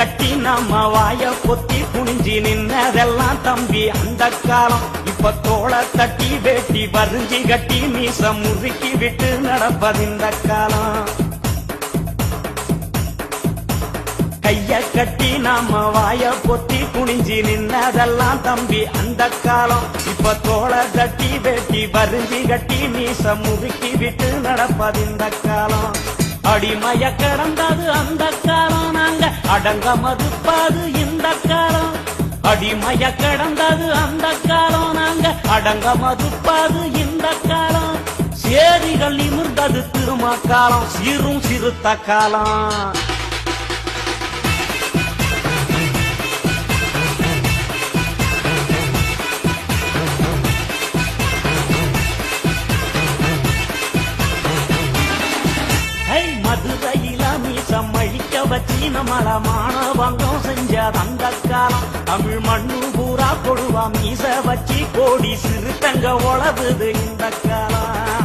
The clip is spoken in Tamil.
கட்டி நம்ம வாய பொத்தி குனிஞ்சி நின்னதெல்லாம் தம்பி அந்த காலம். இப்ப தோள தட்டி வேட்டி வரிஞ்சி கட்டி மீச முறுக்கி விட்டு நடப்பதிந்த காலம். கைய கட்டி நாம வாய பொத்தி குனிஞ்சி நின்னதெல்லாம் தம்பி அந்த காலம். இப்ப தோள தட்டி வேட்டி வரிஞ்சி கட்டி மீச முறுக்கி விட்டு நடப்பதிந்த காலம். அடிமைய கடந்தது அந்த காலம், நாங்க அடங்க மறுப்பது இந்த காலம். அடிமைய கடந்தது அந்த காலம், நாங்க அடங்க மறுப்பது இந்த காலம். சேரிகள் நிமிர்ந்தது திரும்ப காலம், சீரும் சிறுத்த காலம். மதுரையில மீசம் அழிக்க வச்சி நம்மள மானவங்கம் செஞ்ச அந்த காலம். தமிழ் மண்ணு பூரா கொடுவா மீச வச்சி கோடி சிறுத்தங்க உழவுது இந்த காலம்.